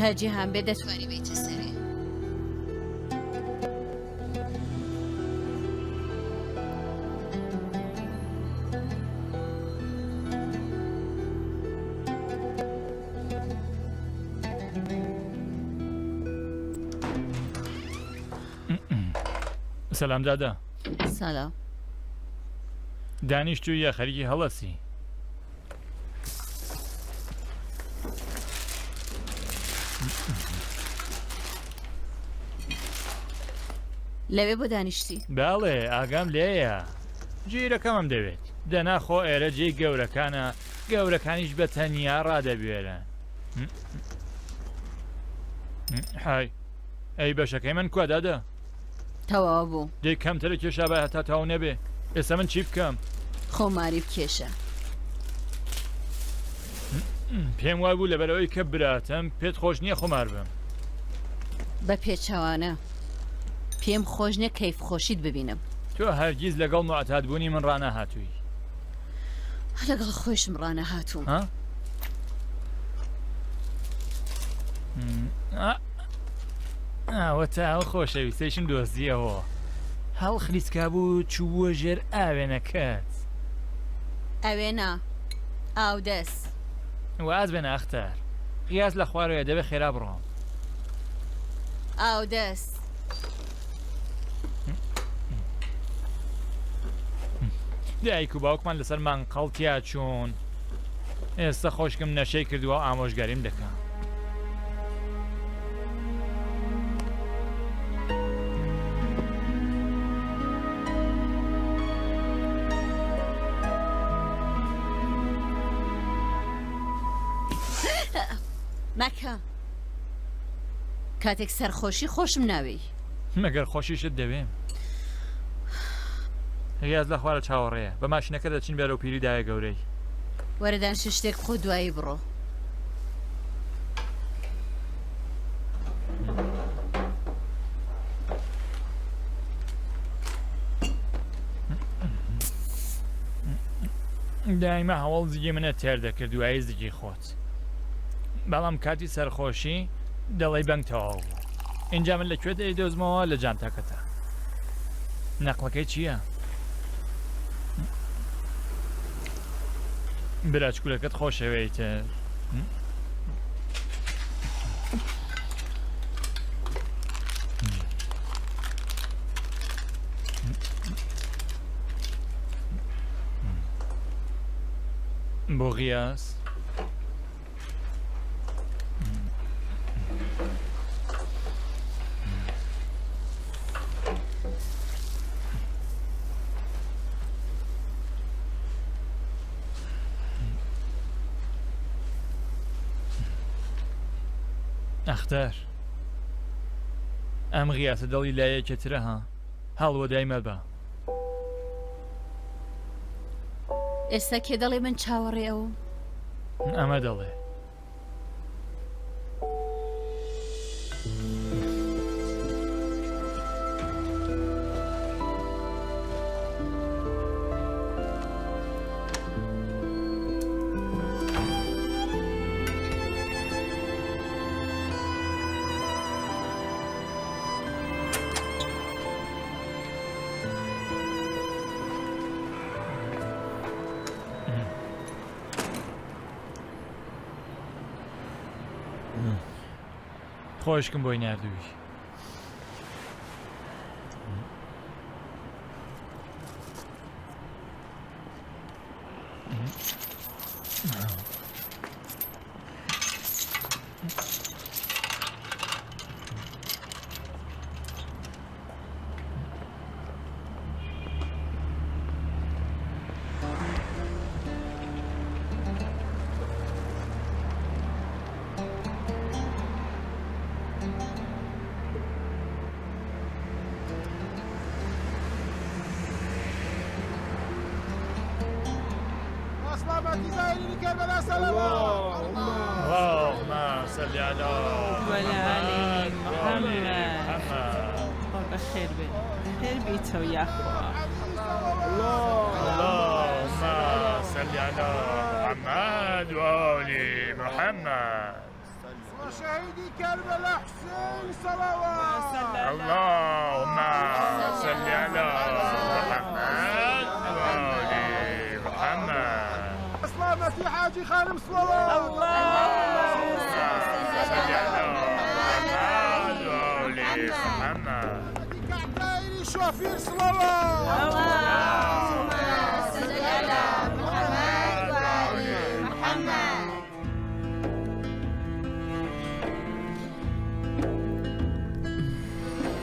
تاجیهان بێ دەتوانی بێتە سەرێ. سلام دادا. سلام. دانیشتوویە خەریکی هەڵەسی. لەوێ بۆ دانیشتی؟ باڵێ ئاگام لێیە. گیرەکەمم دەوێت. دەناخۆ ئێرە جێی گەورەکانە، گەورەکانیش بە تەنیا ڕادەبوێرن. های ئەی بەشەکەی من کوا دادا؟ تەواو بوو. دەی کەمترە کێشا بە هەتا تاو نەبێ. ئێستا من چی بکەم؟ خۆماری بکێشە. پێم وای بوو لەبەرەوەی کە براتم پێت خۆش نییە خۆمار بم. بە پێچەوانە پێم خۆش نییە کەیف خۆشیت ببینم. تۆ هەرگیز لەگەڵ موعتاد بوونی من ڕانەهاتووی. لەگەڵ خۆشم ڕانەهاتووم. ئەوە تا ئەو خۆشەویستەیشم دۆزیەوە. هەڵ خلیسکا بوو چووە ژێر ئاوێنەکەت. ئەوێنە ئاو دەست واز بێنە ئەختار قیاس لە خوارەوە دەبێ خێرا بڕۆم. ئاو دەست دایک و باوکمان لەسەر مانقەڵتیا چوون. ئێستا خۆشکم نەشەی کردووە ئامۆژگاریم دەکەم. مەکە کاتێک سەرخۆشی خۆشم ناوی. مەگەر خۆشیشت دەوێم. هەیاز لە خوارە چاوەڕێیە بە ماشینەکە دەچین بەرەو پیری دایە گەورەی. وەرەدان شتێک خۆ دوایی بڕۆ. دایمە هەوڵ زیگی منە تێر دەکرد دوایی زیگی خۆت. بەڵام کاتی سەرخۆشی دەڵی بەنگ تەواو بوو. اینجا من لەکوێ دەیدۆزمەوە لە جانتاکەتە. نەقلەکەی چییە؟ براچکولەکەت خۆشەوێتە. بۆ غیاس ئەختار ئەم غیاسە دڵی لایەکێترە ها هەڵوە دایمە بە. ئێستا کێ دەڵێ من چاوەڕێەوە؟ ئەمە دەڵێ. خۆشکم بۆی نردووی. اللهم صل على وعلى محمد. بابا خير بيت خير بيته ويا اخوه. اللهم صل على محمد وآل محمد. شهيدي كربلاء حسين صلوات. اللهم صل على محمد وآل محمد. اسلامة حاجي خانم صلوات. اللهم صل على محمد وآل محمد. كعتايري شوفير صلوات. اللهم صل على محمد وآل محمد.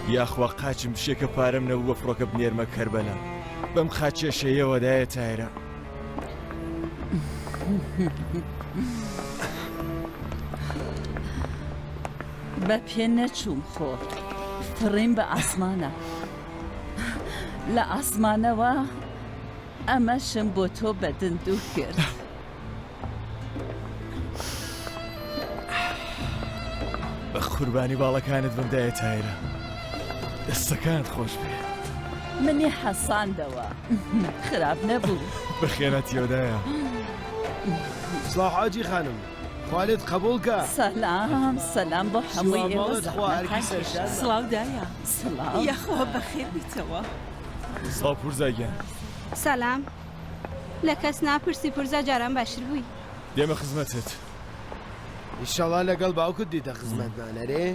یاخوا قاچم شێکە پارەم نەبووە فڕۆکە بنێرمە کەربەلا بەم خاچێشەیەوەدایە تایرە بە پێ نەچووم خۆ فڕیم بە ئاسمانە لە ئاسمانەوە ئەمەشم بۆ تۆ بەدندوو کرد بە قوربانی باڵەکانت بمدایە تایرە دەستەکانت خۆش بێ منی حەساندەوە خراپ نەبوو بەخێنەتیۆدایە صلاح حاجی خانم خوالت قبول کە. سەلام سەلام بۆ هەمووی ئێوە سڵاو دایە سڵاو یاخوا بەخێر بیتەوە سڵاو پورزاگیان سەلام لە کەس ناپرسی پورزە جاران باشتر بووی. دێمە خزمەتت ئیشەڵا لەگەڵ باوکت دیتە خزمەتمانەرێ.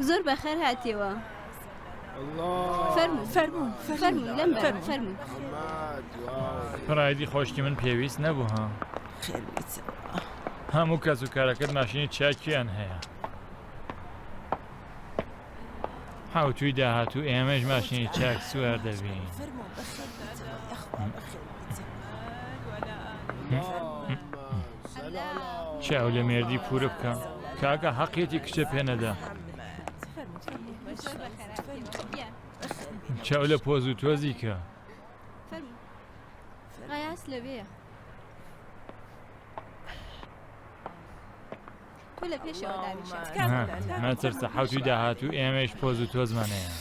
زۆر بەخێر هاتیەوە. فەرموون لەم بەر فەرموون. پڕایدی خۆشکی من پێویست نەبوو ها خێر بیتەوە هەموو کەس و کارەکەت ماشینی چاکیان هەیە حوتوی داهاتوو ئێمەش ماشینی چاک سوار دەبین چاو لە مێردی پورە بکە کاکە حەقیەتی کچە پێ نەدا چاو لە پۆز و تۆزی کە قەیاس لەوەیە تۆ لە پێشەوە داویشە. مەترسە حوتوی داهاتوو ئێمەش پۆز و تۆزمانەیە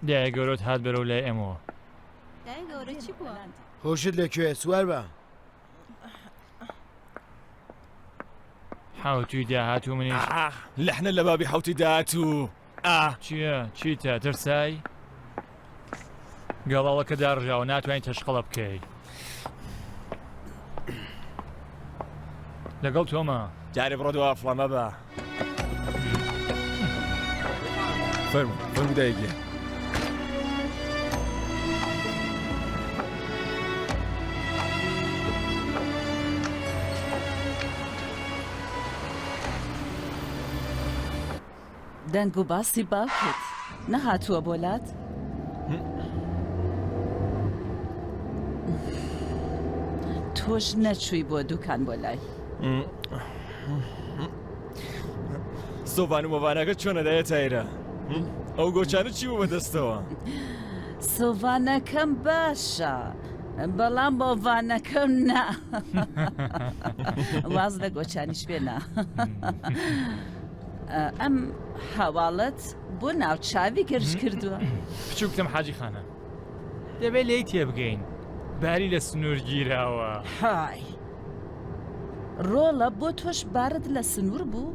دایە گەورۆت هات بەرەو لای ئێمەوە دایە گەورە چی بووە؟ هۆشت لەکوێ سوار بە. حوتوی داهاتوو منیش لەحنە لە بابی حوتی داهاتوو چییە؟ چیتە ترسای؟ گەڵاڵەکە داڕژاوە ناتوانین تەشقەڵە بکەی لەگەڵ تۆمە جارێ بڕۆ دووە فڵامە بە فەرموو دایگیە دەنگ و باسی باوکت نەهاتووە بۆلات تۆش نەچووی بۆ دوکان بۆ لای سۆڤان و مۆڤانەکە چۆنەدایە تایرە ئەو گۆچانە چی بوو بەدەستەوە سۆڤانەکەم باشە بەڵام مۆڤانەکەم نا واز لە گۆچانیش بێنە ئەم هەواڵەت بۆ ناوچاوی گەرج کردووە بچووکتم حاجی خانە دەبێت لی تێبگەین باری لە سنوور گیراوە های ڕۆڵە بۆ تۆش بارت لە سنوور بوو؟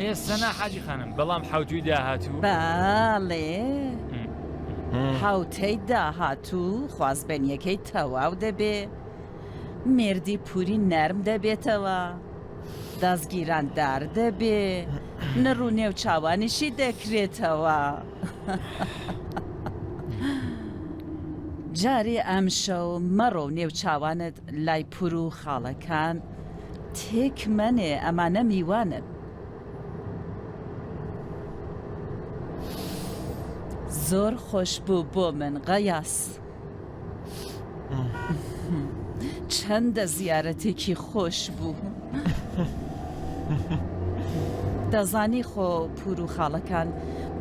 ئێستا نا حاجی خانم بەڵام حوتوی داهاتوو باڵێ هاوتەی داهاتوو خوازبێنیەکەی تەواو دەبێ مێردی پوری نەرم دەبێتەوە دەستگیراندار دەبێ نەڕوو نێو چاوانیشی دەکرێتەوە جارێ ئەم شەو مەڕۆ نێو چاوانت لای پور و خاڵەکان تێکمەنێ ئەمانە میوانن زۆر خۆش بوو بۆ من غەیاس چەندە زیارەتێکی خۆش بوو دەزانی خۆ پور و خاڵەکان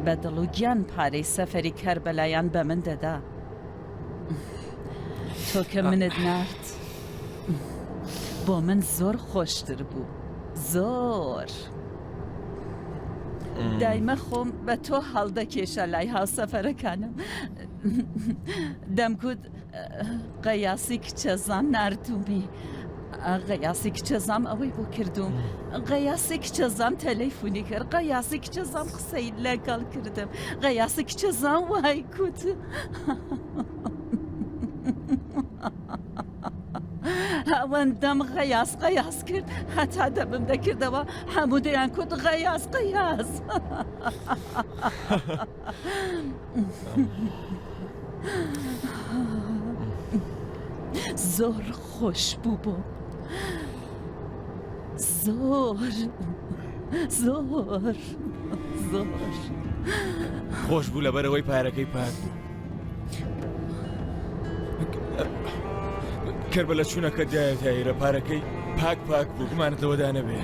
بە دڵ و گیان پارەی سەفەری کەربەلایان بە من دەدا تۆ کە منت نارد بۆ من زۆر خۆشتر بوو زۆر دایمە خۆم بە تۆ هەڵدەکێشە لای هاوسەفەرەکانم دەمگوت قەیاسی کچەزان نردومی قەیاسی کچەزام ئەوەی بۆ کردوم قەیاسی کچەزام تەلەیفونی کرد قەیاسی کچەزام قسەی لەگەڵ کردم قەیاسی کچەزام وای کوت ئەوەندەم قەیاس کرد هەتا دەبم دەکردەوە هەموو دەیان کوت قەیاس زۆر خۆش بوو بۆ زۆر خۆش بوو لەبەرەوەی پارەکەی پاک بوو کەربە لە چوونەکە دایەتایرە پارەکەی پاک بوو گومانت لەوەدا نەبێ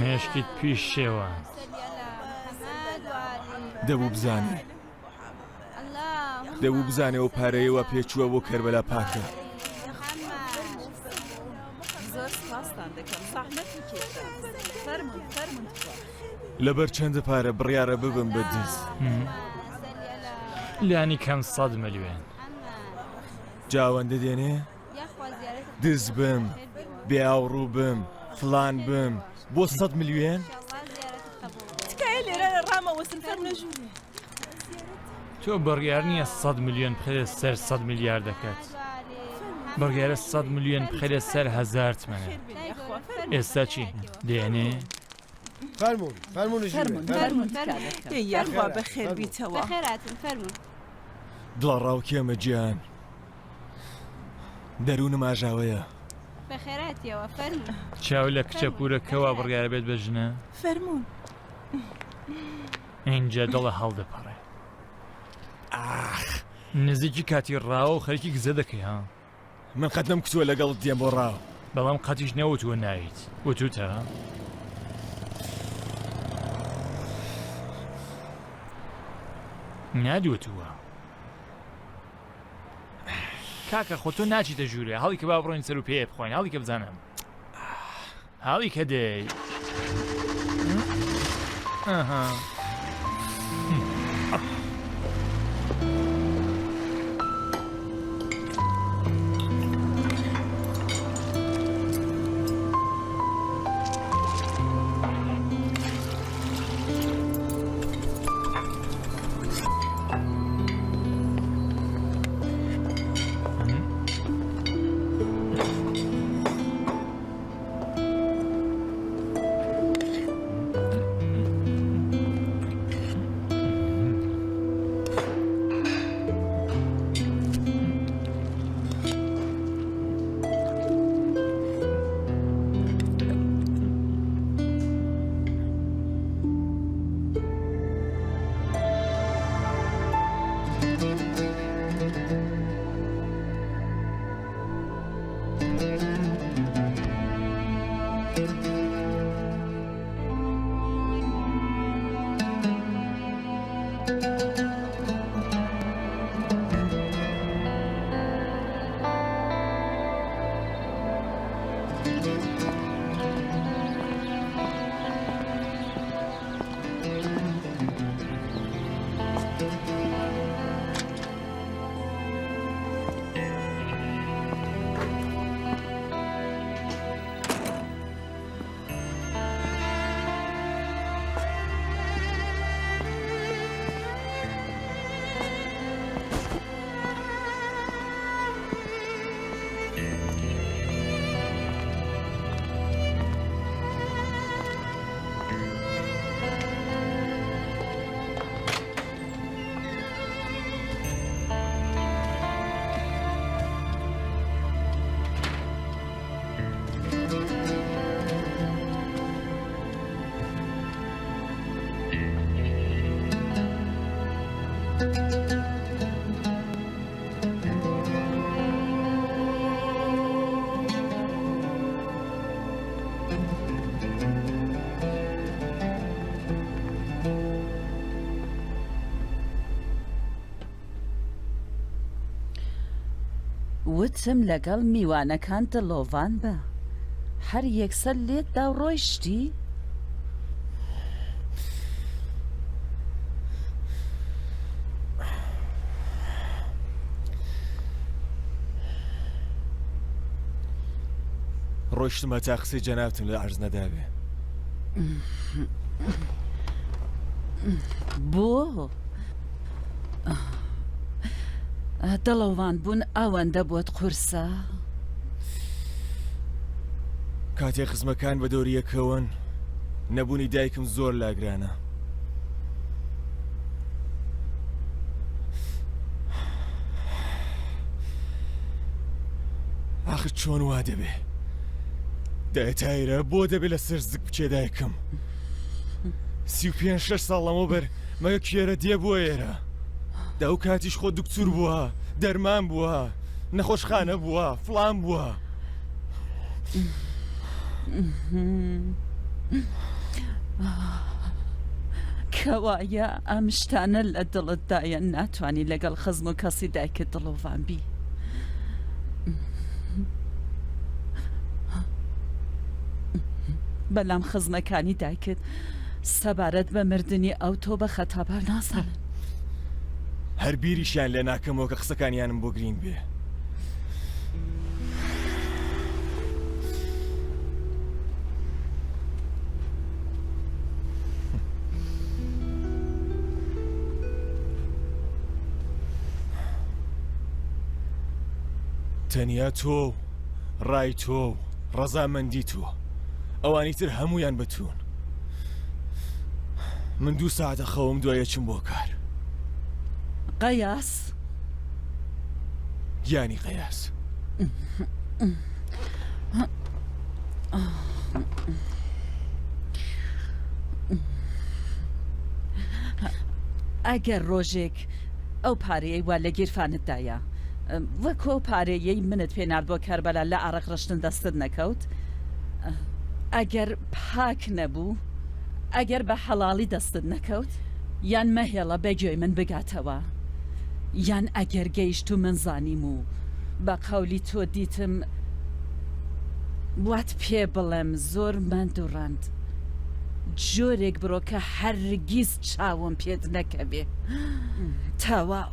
مێشکیت پیش شێوە دەبوو بزانێ و پارەیەوە پێچووە بۆ کەربەلا پاکە زۆر سپاسان دەکەم زەحمەتی کێشە فەرمون لەبەر چەندە پارە بڕیارە ببم بە دز لانی کەم 100 ملیۆن جاوەندە دێنێ دز بم بێئاوڕوو بم فلان بم بۆ 100 ملیۆن تکایە لێرە ڕامەوەسن فەر نەژوورێ تۆ بڕیار نییە 100 ملیۆن بخرێت سەر 100 میلیارد دەکات بڕیارە 100 ملیۆن بخرێت سەر 1000 تمەنە ئێستا چی دێنێ یاخوا بەخێر بیتەوە بەخێراتن فەرموون دڵە ڕاوکێمە گیان دەروونم ئاژاوەیە بەخێراتیەوە فەرموون چاو لە کچە پورەکەوە بڕیارە بێت بە ژنە فەرموون اینجا دڵە هەڵدەپەڕێ نزیکی کاتی ڕاوە و خەریکی گزە دەکەی ها من قەتنەم کچووە لەگەڵ دێم بۆ ڕاو بەڵام قەتیش نەوتووە ناویت وتوتە نادوتووە کاکە خۆ تۆ ناچیتە ژوورێ هەڵی کە با بڕۆین سەر و پێ بخۆین هەڵی کە بزانم هەڵی کە دەی وتم لەگەڵ میوانەکان دڵۆڤان بە هەر یەکسەر لێتدا ڕۆیشتی؟ ڕۆیشتمە تا قسەی جەنابتم لە عەرز نەدابێ. بۆ؟ دڵۆڤان بوون ئەوەندە بۆت قورسە؟ کاتێک خزمەکان بە دەوریەکەون نەبوونی دایکم زۆر لاگرانە. ئاخر چۆن وا دەبێ؟ دایتایرە بۆ دەبێت لە سەر زگ بچێ دایکم. 35 ساڵ لەمە بەر مەگە کوێرە دێ بووە ئێرە. داو کاتیش خۆ دوکتور بووە، دەرمان بووە، نەخۆشخانە بووە، فڵان بووە. کەوایە ئەم شتانە لە دڵتدایە ناتوانانی لەگەڵ خزم و کەسی دایکت دڵۆڤان بی. بەلام خزمەکانی دایکت سەبارەت بە مردنی ئەو تۆ بە خەتابار ناسەن. هەر بیریشیان لێ ناکەمەوە کە قسەکانیانم بۆ گرنگ بێ. تەنیا تۆ، ڕای تۆ، ڕەزامەندی تۆ، ئەوانی تر هەمویان بەتون. من 2 ساعتە خەوم دوایە چم بۆ کار. قەیاس؟ گیانی قەیاس. ئەگەر ڕۆژێک ئەو پارەیەی وا لە گیرفانتدایە وەکۆ پارەیەی منت پێنار بۆ کەربەلا لە ئارەق ڕشتن دەستت نەکەوت، ئەگەر پاک نەبوو، ئەگەر بە حەڵاڵی دەستت نەکەوت، یان مەهێڵە بەگوێی من بگاتەوە، یان ئەگەر گەیشت و من زانیم و بە قەولی تۆ دیتم وات پێ بڵێم زۆر مەندوڕاند، جۆرێک بڕۆ کە هەرگیز چاوم پێت نەکەبێ. تەواو.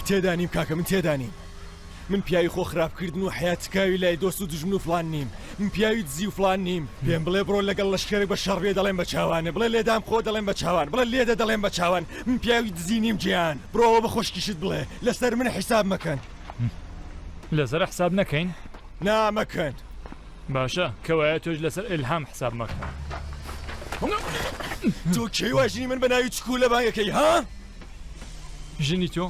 تێدانیم کاکە، من تێدانیم. من پیاوی خۆ خراپکردن و حیات تکاوی لای دۆست و دژمن و فڵان نیم. من پیاوی دزی و فلان نیم پێم بڵێ بڕۆ لەگەڵ لەشکێک بە شەڕێ دەڵێن بە چاوانە بڵێ لێدام خۆ دەڵێن بە چاوان بڵێ لێدە دەڵێن بە چاوان من پیاوی دزی نیم گیان بڕۆوە بە خۆشکیشت بڵێ لەسەر من حیساب مەکەن لەسەر حساب نەکەین نامەکەن باشە کەوایە تۆش لەسەر ئلهام حساب مەکەن تۆ کەی واژنی من بە ناوی چکو لە بانگەکەی ها؟ ژنی تۆ؟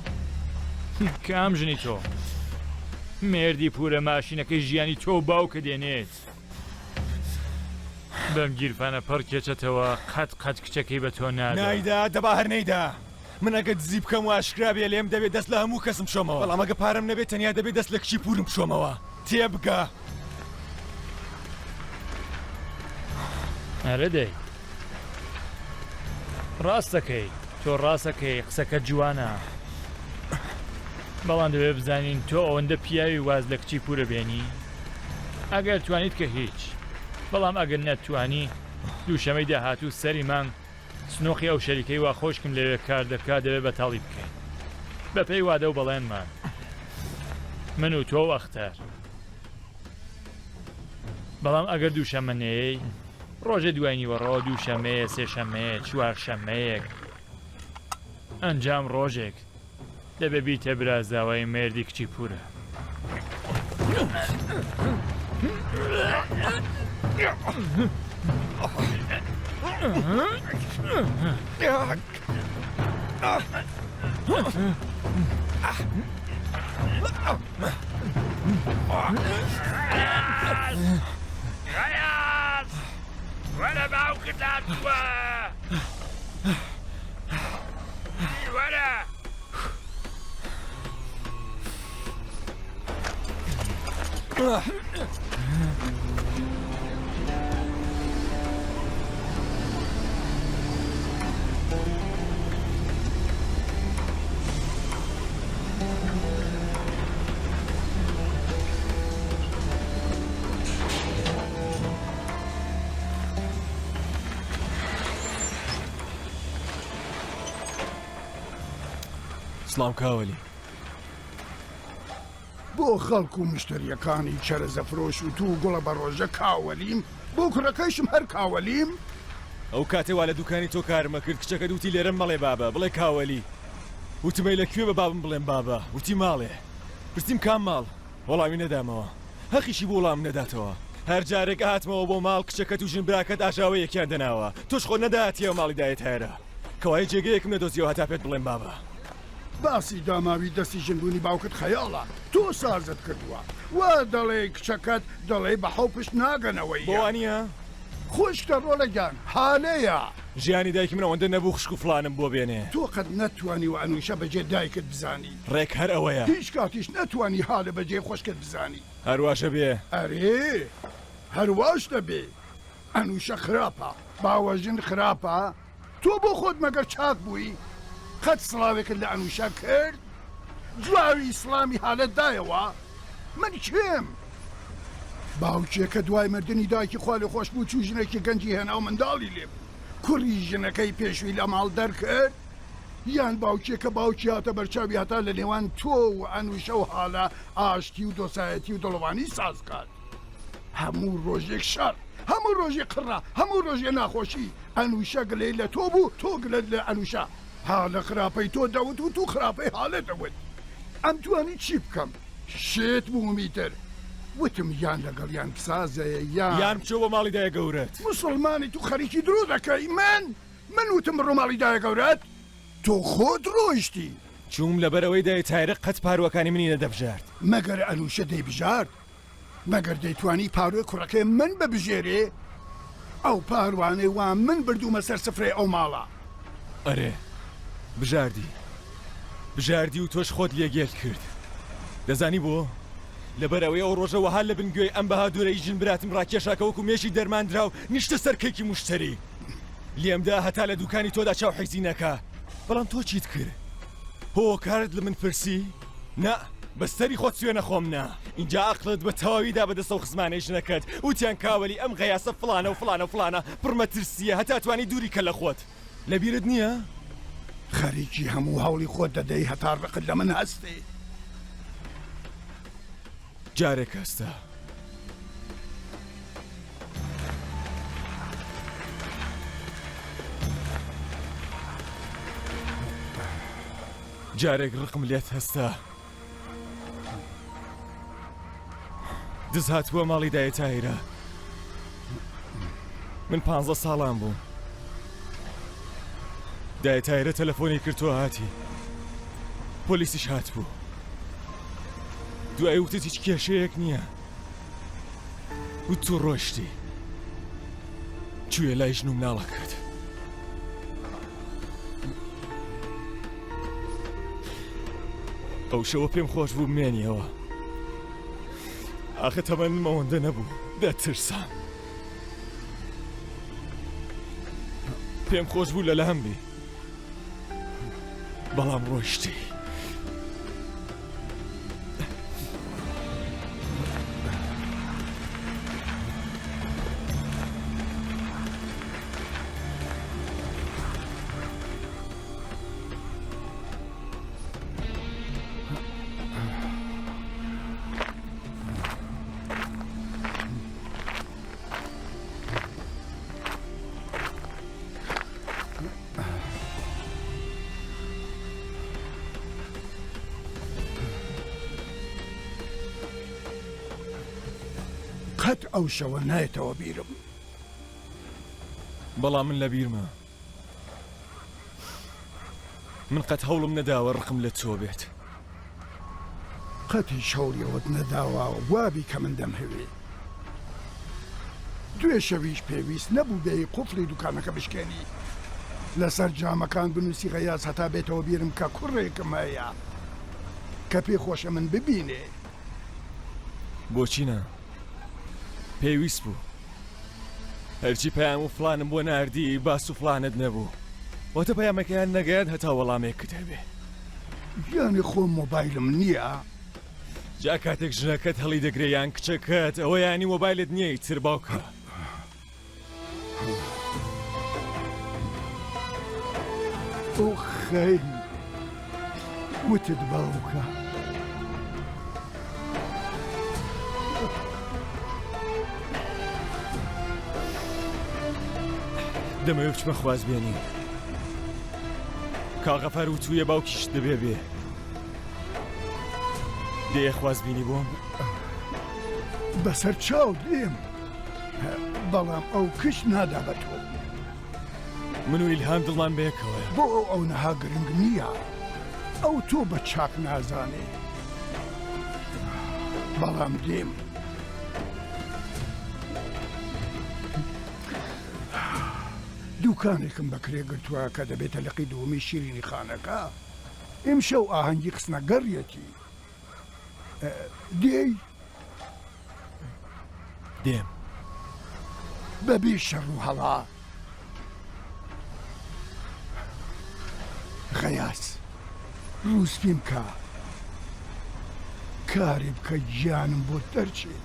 کام ژنی تۆ؟ مێردی پورە ماشینەکەی ژیانی تۆ باوکە دێنێت بەم گیرفانە پڕ کێچێتەوە قەت کچەکەی بە تۆ نادا نایدا دەبا هەر نەیدا من ئەگە دزی بکەم و ئاشکرا بێ لێم دەبێت دەست لە هەموو کەسم بشۆمەوە بەڵام ئەگە پارەم نەبێت تەنیا دەبێت دەست لە کچی پورم بشۆمەوە تێبگە ئەرە دەی ڕاستەکەی تۆ ڕاستەکەی قسەکە جوانە بەڵام دەبێ بزانین تۆ ئەوەندە پیاوی واز لە کچی پورە بێنی ئەگەر توانیت کە هیچ بەڵام ئەگەر نەتوانی دووشەمەی داهاتوو سەری مانگ سنۆخی ئەو شەریکەی وا خۆشکم لەوێ کار دەکات دەبێت بەتاڵی بکەین بە پێی وادە و بەڵێنمان من و تۆ ئەختار بەڵام ئەگەر دووشەمە نەیەی ڕۆژە دوایانی وەڕۆ دووشەمەیە سێشەمەیە چوارشەمەیەک ئەنجام ڕۆژێک دەبێ بیتە برازاوای مێردی کچی پورە غەیاز وەرە باوکت هاتووە وەرە سڵام کاوەلی بۆ خەڵکو و مشتریەکانی چەرەزە فرۆش و تو گوڵە بە ڕۆژە کاوەلیم بۆ کوڕەکەیشم هەر کاوەلیم ئەو کاتێوا لە دوکانی تۆ کارمە کرد کچەکە دوتی لێرە مەڵێ بابە بڵێ کاوەلی وتمەی لەکوێ بە بابم بڵێم بابە وتی ماڵێ پرسییم کام ماڵ وەڵامی نەدامەوە هەقیشی بۆ وەڵام نەداتەوە هەر جارێک هاتمەوە بۆ ماڵ کچەکەت و ژن براکەت ئاژاوە یەکیان دەناوە تۆش خۆ نەداتیەوە ماڵی دایەت هەیەرە کەوای جێگەیەکم نەدۆزیەوە هەتا پێت بڵێم بابە باسی داماوی دەستی ژنبوونی باوکت خەیاڵە تۆ سازت کردووە وا دەڵێ کچەکەت دەڵێ بە حەو پشت ناگەنەوەی بۆوانە خۆشتە ڕۆلەگیان حالەیە ژیانی دایکم ئەوەندە نەبوو خشک و فلانم بۆ بێنێ تۆ قەت نەتوانی و ئەنووشە بەجێ دایکت بزانی ڕێک هەر ئەوەیە هیچ کاتیش نەتوانی حالە بەجێ خۆشکت بزانی هەرواشە بێ ئەرێ هەرواش دەبێ ئەنووشە خراپە باوەژن خراپە تۆ بۆ خۆت مەگەر چاک بووی قەت سڵاوێکت لە ئەنووشە کرد جواوی ئیسلامی حالەتدایەوە من کێم باوکێکە دوای مردنی دایکی خوا لێ خۆش بوو چوو ژنێکی گەنجی هێنا و منداڵی لێ کوڕی ژنەکەی پێشووی لە ماڵ دەرکرد یان باوکێکە باوکی هاتە بەرچاوی هەتا لە نێوان تۆ و ئەنووشە و حالە ئاشتی و دۆسایەتی و دڵوانی سازکات هەموو ڕۆژێک شەڕ هەموو ڕۆژێ قڕە هەموو ڕۆژێ ناخۆشی ئەنووشە گلەی لە تۆ بوو تۆ گلت لە ئەنووشە حالە خراپەی تۆ دەوت و تو خراپەی حالە دەوت ئەم توانی چی بکەم شێت بوومیتر وتم یان لەگەڵ یان کسازەیە یان بچۆ بۆ ماڵی دایە گەورەت مسلمانی تو خەریکی درۆ دەکەی من وتم بڕۆ ماڵی دایە گەورەت تۆ خۆت ڕۆیشتی چووم لەبەرەوەی دای تایرە قەت پاروەکانی منی نەدەبژارد مەگەر ئەنووشە دەیبژارد مەگەر دەیتوانی پاروێ کوڕەکەی من ببژێرێ ئەو پاروانەی وا من بردوومە سەر سفرەی ئەو ماڵە ئەرێ بژاردی و تۆش خۆت لێگێل کرد دەزانی بۆ لەبەرەوەی ئەو ڕۆژەوە هەر لە بنگوێی ئەم بەهادوورەی ژن براتم ڕاکێشاکەوەکو مێشی دەرماندرا و نیشتە سەرکەیکی مشتری لێمدا هەتا لە دوکانی تۆدا چاو حیزی نەکا بەڵام تۆ چیت کرد هۆ کارت لە من پرسی نا بەستەری خۆت سوێنە خۆم نا اینجا عقلت بە تەواویدا بەدەستە و خزمانەی ژنەکەت وتیان کاوەلی ئەم غەیاسە فلانە و فلانە و فلانە پڕمەترسیە هەتا توانی دووری کە لە خۆت لەبیرت نییە؟ خەریکی هەموو هەوڵی خۆت دەدەی هەتا ڕقت لە من هەستێ جارێک هەستە جارێک ڕقم لێت هەستا دز هاتووە ماڵی دایە تایرە من 15 ساڵان بووم دایە تایرە تەلەفۆنی کردووە هاتی پۆلیسیش هاتبوو دوای وتت هیچ کێشەیەک نییە وت تو ڕۆشتی چوویە لای ژن و مناڵە کرد ئەو شەوە پێم خۆش بوو بمێنیەوە ئاخە تەمەنم ئەوەندە نەبوو دەترسام پێم خۆش بوو لەلام بی بەڵام ڕۆیشتی قەت ئەو شەوە نایەتەوە بیرم بەڵام من لە بیرمە من قەت هەوڵم نەداوە ڕقم لە تۆ بێت قەتی شەوریەوەت نەداوە وابی کە من دەمهەوێ دوێ شەویش پێویست نەبوو دەی قوفڵی دوکانەکە بشکێنی لەسەر جامەکان بنووسی غەیاز هەتا بێتەوە بیرم کە کوڕێکم هەیە کە پێی خۆشە من ببینێ بۆچی نا پێویست بوو هەرچی پەیام و فلانم بۆ ناردی باس و فلانت نەبوو واتە پەیامەکەیان نەگەیان هەتا وەڵامێکت هەبێ یانی خۆم مۆبایلم نییە جا کاتێک ژنەکەت هەڵی دەگرێ یان کچەکەت ئەوە ینی مۆبایلت نییە ئیتر باوکە ئۆ خەی وتت باوکە دەمەوێ بچمە خوازبێنی کاغەفەر و توویە باوکیش دەبێ بێ دێ خوازبینی بۆم بەسەر چاو دێم بەڵام ئەو کش نادا بە تۆ من و ئیلهام دڵمان بەیەکەوە بۆ ئەو نەها گرنگ نییە ئەو تۆ بە چاک نازانێ بەڵام دێم دوکانێکم بەکرێ گرتووە کە دەبێتە لەقی دووەمی شیرینی خانەکە ئێمشەو ئاهەنگی قسنە گەڕیەتی دێی دێم بەبێ شەڕ و هەڵا غەیاس ڕووسپیم کە کاری بکە گیانم بۆ دەرچێت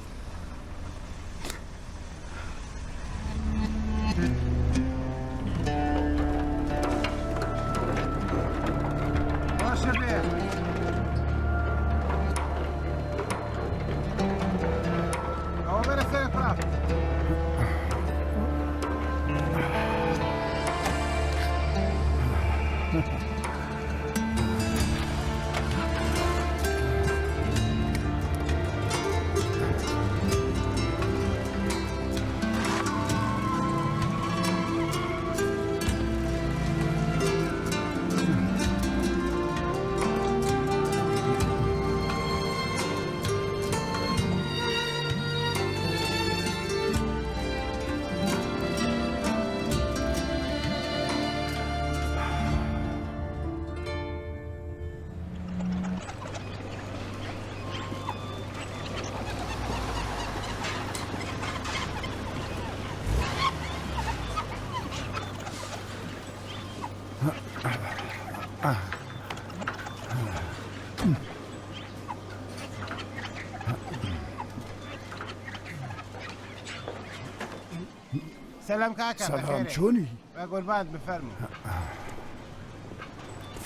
سلام كاكا سلام چۆنی؟ قربان بفرمو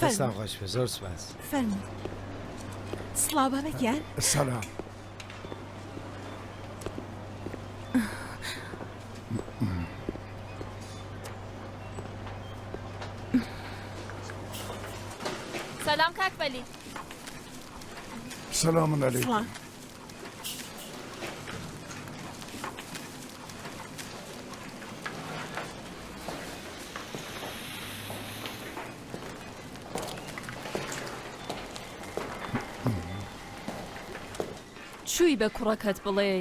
دەستان خۆش بێ زۆر سوپاس فەرموو سڵاو بابەتیان سلام سەلام کاک بەلی. سلام علیکم. سڵام. چووی بە کوڕەکەت بڵێ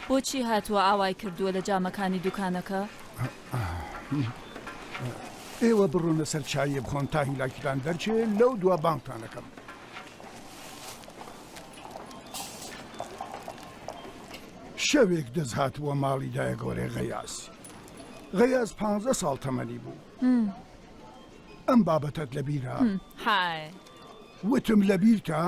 بۆچی هاتووە ئاوای کردووە لە جامەکانی دوکانەکە؟ ئێوە بڕۆنە سەر چایە بخۆن تا هیلاکیتان دەرچێ لەو دوا بانگتانەکەم. شەوێک دەست هاتووە ماڵی دایە گۆرێ غەیاس. غەیاس 15 ساڵ تەمەنی بوو. ئەم بابەتت لە بیرە؟ های وتم لە بیرتە؟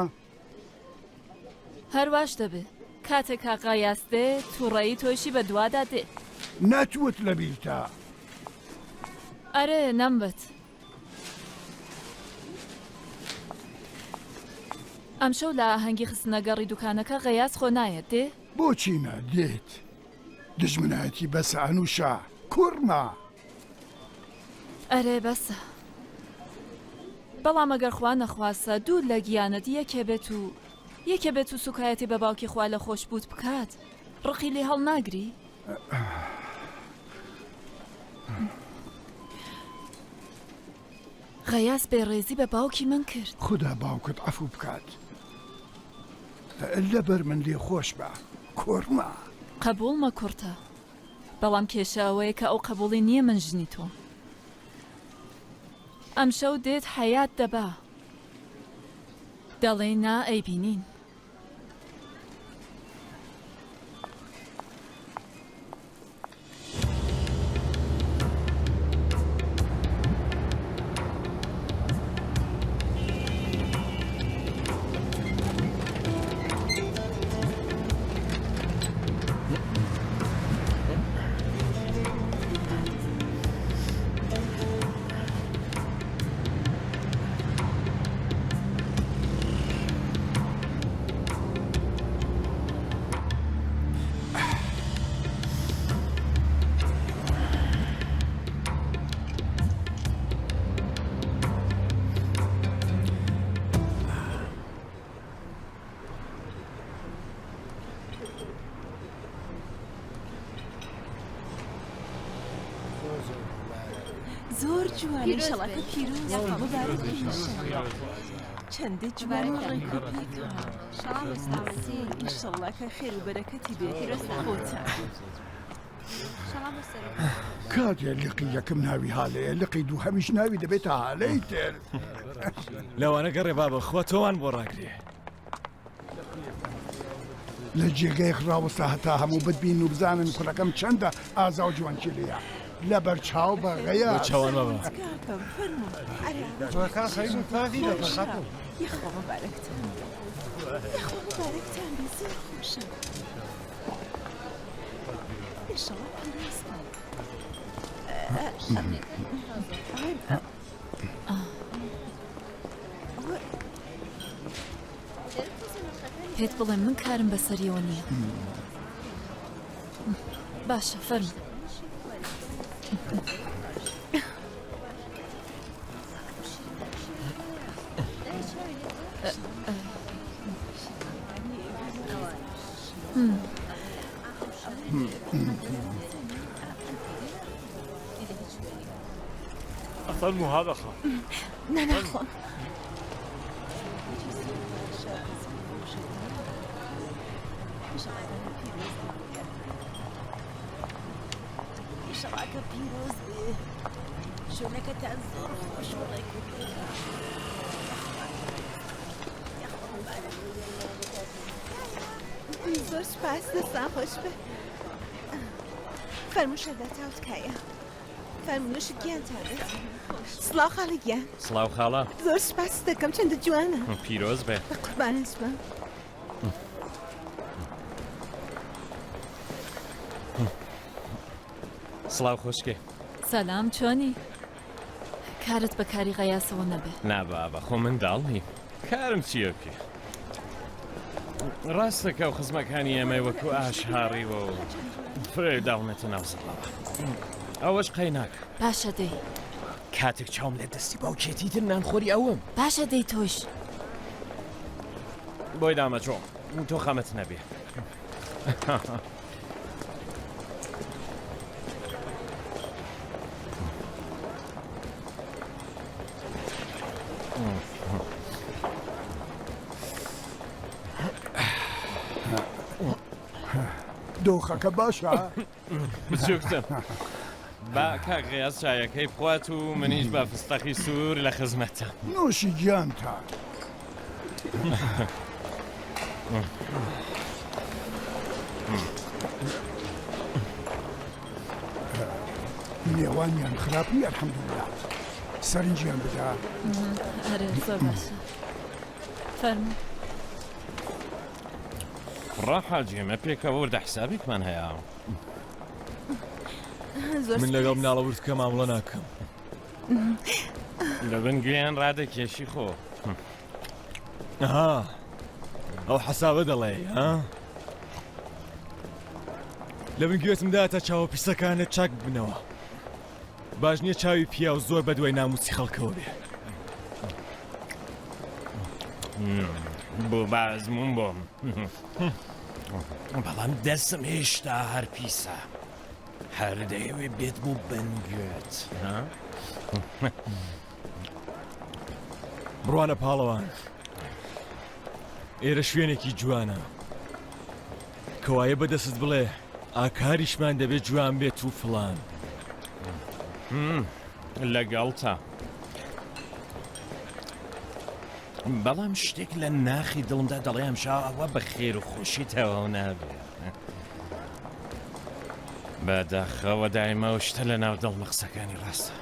هەرواش دەبێ کاتێک قایاس دێ تووڕەیی تۆشی بە دوادا دێ. نەتوت لە بیرتە. ئەرێ نەمبەت. ئەم شەو لە ئاهەنگی خستنەگەڕی دوکانەکە غەیاس خۆ نایەت دێ؟ بۆچی نادێت؟ دژمنایەتی بەسە ئەنوشا کوڕما. ئەرێ بەسە. بەڵام ئەگەر خوا نەخواسە دوور لە گیانەت یەکێ بێت و سوکایەتی بە باوکی خوا لە خۆشببووت بکات ڕقی لێ هەڵ ناگری؟ غەیاس بێڕێزی بە باوکی من کرد. خدا باوکت عەفو بکات. لەبەر من لێ خۆش بە کوڕما. قبوڵمە کورتە بەڵام کێشەوەیە کە ئەو قبوڵی نییە من ژنی تۆ. ئەم شەو دێت حەیات دەبا دەڵێ نا ئەیبینین. زۆر جوانی شەڵاکە پیرۆز چەندە جوانی ئینشەڵڵاکە خێر و بەرەکەتی بێت خۆتە. کاتێ لقی یەکەم ناوی هاالەیە لقی دوو هەمیش ناوی دەبێتە هاالەی تر. لەوانە گەڕێ بابە خوا تۆوان بۆ ڕاگرێ. لە جێگەی خراوەستا هەتا هەموو بتبین و بزانن کوڕەکەم چەندە ئازا و جوانکی لەیە لەبەر چاو بە غەیاس. بۆ چاوان بابە. توەکان خەریب و پاوی لە خەتم. یەخۆ مبارەکتان بێ زۆر خۆشە. ئینشەڵڵا پیرۆزکان. پێت بڵێم من کارم بەسەریەوە نییە. باشە فەرمو. أفرموا هذا خا. نەناخۆم. شەڵاکە پیرۆز بێ شوێنەکەتان زۆر خۆش وەڵی کوردەکە. زۆر سپاس دەستان خۆش بێ. فەرمووشە دەتاوت کایە. فەرمونوشت گیانتان بێت. سڵاو خاڵی گیان. سڵاو خاڵە. زۆر سپاس دەکەم چەندە جوانە. پیرۆز بێ. بە قوربانت بم. سڵاو خۆشکێ. سەلام چۆنی؟ کارت بە کاری غەیاسەوە نەبێ. نابا خۆ منداڵ نیم. کارم چییە پێ؟ ڕاستەکە و خزمەکانی ئەمەی وەکو ئاشهاڕیوە و فرێ داڵنێتە ناو زەڵەوە. ئەوەش قەی ناکە. باشە دەی. کاتێک چاوم لێ دەستی باوکێتیتر نانخۆری ئەوم باشە دەی تۆش بۆی دامەچۆ تۆ خەمەت نەبێ دۆخەکە باشە بچووکتم با کاک ڕێاز چایەکەی بخوات و منیش بە فستەقی سوور لە خزمەتە نوۆشی گیانتە نێوانیان خراپ نیە الحەمدولیلا سەرنجیان بدە هەرێ زۆر باشە فەرموو ڕاحاجی ئەمە پێکەوە وەردە حسابێکمان هەیە من لەگەڵ مناڵەورتکە مامڵە ناکەم لە بن گوێیان ڕادەکێشی خۆ ئەها ئەو حەسابە دەڵێ ها لە بن گوێتمدا تا چاوە پیسەکانت چاک ببنەوە باش نییە چاوی پیا و زۆر بە دوای ناموسی خەڵکەوە بێ بۆ بازمون بۆم بەڵام دەستم هێشتا هەر پیسە هەر دەیەوێ بێت بوو بنگوێت بڕوانە پاڵەوان ئێرە شوێنێکی جوانە کەوایە بەدەست بڵێ ئاکاریشمان دەبێت جوان بێت و فڵان لەگەڵتە بەڵام شتێک لە ناخی دڵمدا دەڵێم شاوە بە خێر و خۆشی تەواو نابێت بەداخەوە دایمە و شتە لە ناو دڵمە قسەکانی ڕاستە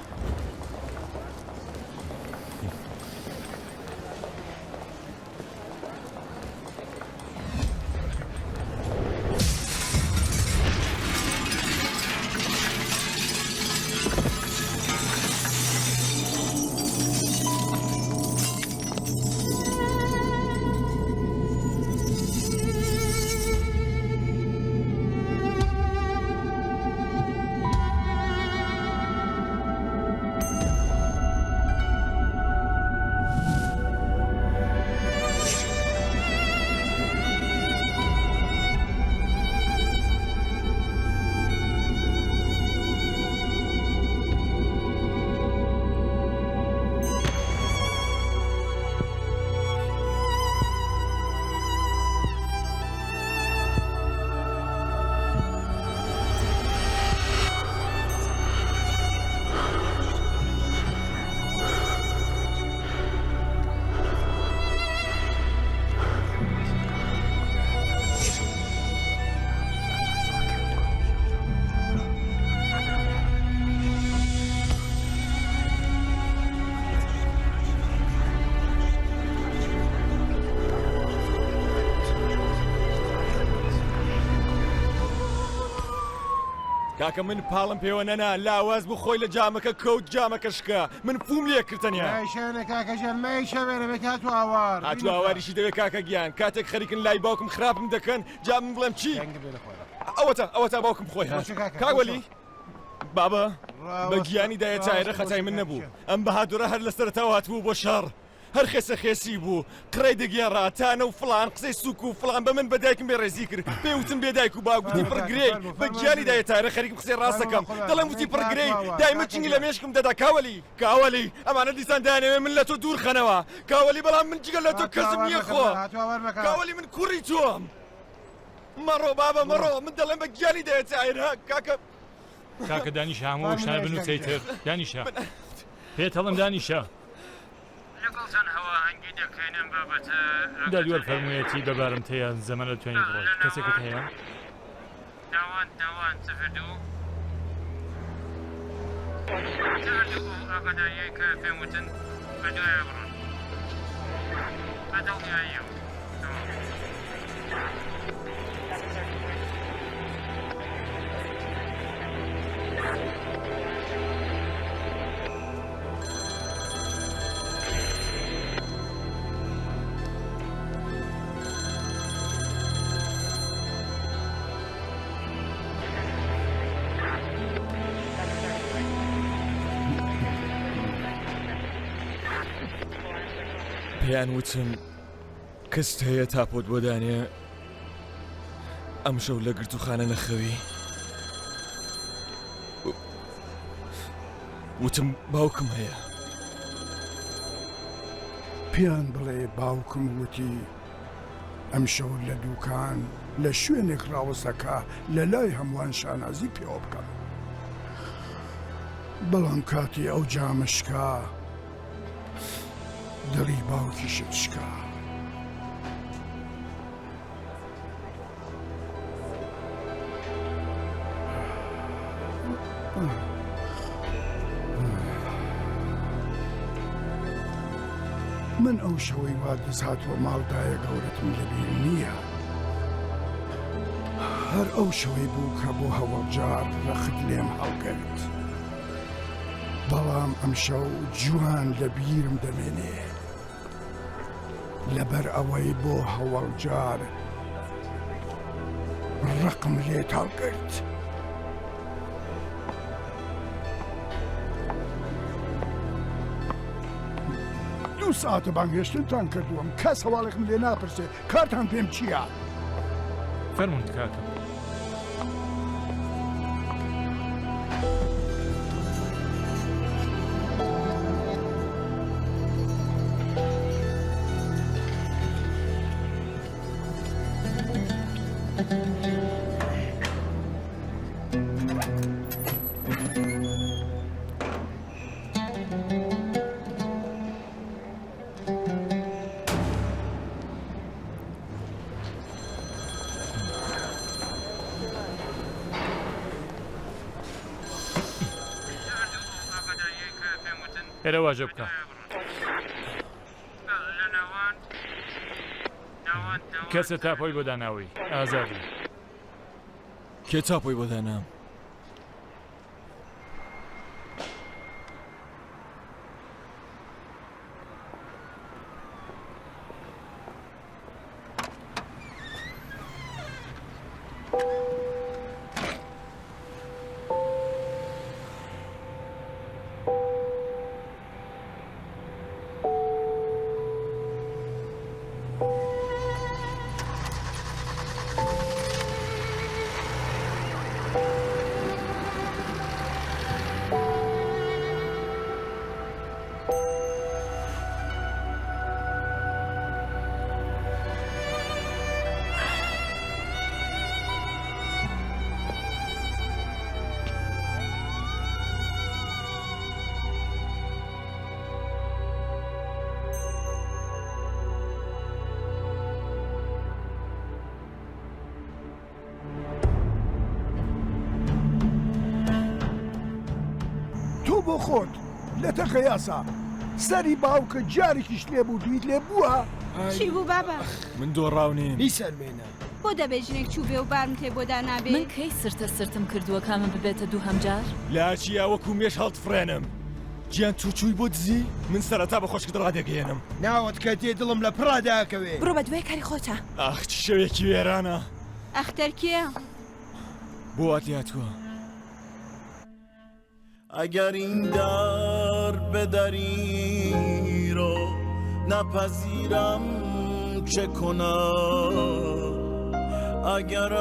کاکە من پاڵم پێوە نەنا لاواز بوو خۆی لە جامەکە کەوت جامەکەشکە من پوم لێ کردنیا شوێنە کاکەژان مای شەوێنە بێت هاتو ئاوار هاتو ئاواریشی دەوێت کاکە گیان کاتێک خەریکن لای باوکم خراپم دەکەن جا من بڵێم چی ئەوە تا باوکم خۆی کاوەلی بابە بە گیانی دایە چایرە خەتای من نەبوو ئەم بەهادورە هەر لە سەرەتاوە هاتبوو بۆ شەڕ هەر خێسە خێسی بوو کڕی دەگێڕاتانە و فڵان قسەی سوک و فڵان بە من بەدایکم بێ ڕێزی کرد پێوتم بێدایک و باگوتی پڕگرەی بە گیانی دایە تایرە خەریکم قسەی ڕاستەکەم دەڵێم وتی پڕگرەی دایمە چنگی لە مێشکم دەدا کاوەلی ئەمانە دیسان دایانەوێ من لە تۆ دوور خەنەوە کاوەلی بەڵام من جگە لە تۆ کەسم نییە خۆ کاوەلی من کوڕی تۆم مەڕۆ بابە مەڕۆ من دەڵێم بە گیانی دایە تایرە کاکە دانیشە هەموو شتان بنووسیتر دانیشە پێت هەڵم دانیشە لەگەڵتان هەوا هەنگی دەکەینم بابەتە دەریوەر فەرموویەتی بەبارم تەیە زەمەنە توێنی بڕۆیت کەسێکت هەیە داوان تەفردوو ئاگاداریەی کە پێم وتن بەدوایە بڕۆن بەدڵنیاییەوە پێیان وتم کەس هەیە تاپۆت بۆ دانێ ئەم شەو لە گرتوخانە نەخەوی وتم باوکم هەیە پێیان بڵێ باوکم وتی ئەم شەو لە دووکان لە شوێنێک ڕاوەسەکە لە لای هەمووان شانازی پێوە بکەم بەڵام کاتی ئەو جامشکا دڵی باوکیشت شکا من ئەو شەوەی وا دەسهاتوە ماڵدایە گەورەتم لەبیر نییە هەر ئەو شەوەی بوو کە بۆ هەوڵجار ڕەخت لێم هەڵگرت بەڵام ئەم شەو جوان لە بیرم دەمێنێ لەبەر ئەوەی بۆ هەوڵجار ڕقم لێت هەڵگرت دوو ساتە بانگهێشتنتان کردووەم کەس هەواڵێکم لێ ناپرسێ کارتان پێم چییە؟ فەرمونت کاکەم ئێرە واژە بکە کەسە تاپۆی بۆ داناوی ئازادی کێ تاپۆی بۆ دانام بۆ خۆت لە تەقە یاسا سەری باوکە جارێکیش لێ بوو دویت لێ بووە چی بوو بابا؟ من دۆڕاو نیم بیسەلمێنە بۆ دەبێژنێک چوو بێ و بارم تێ بۆ دانابێ من کەی سرتە سرتم کردووە کامن ببێتە دوو هەمجار لاچیا وەکو مێش هەڵتفرێنم گیان تووچووی بۆ دزی من سەرەتا بە خۆشکت ڕادێگەێنم ناوت کە تێ دڵم لە پڕاداکەوێ بڕۆ بە دوای کاری خۆتە ئاخ چ شەوێکی وێرانە ئەختەر کێ؟ بۆ هاتووە اگر این در به دری رو نپذیرم چه کنم اگر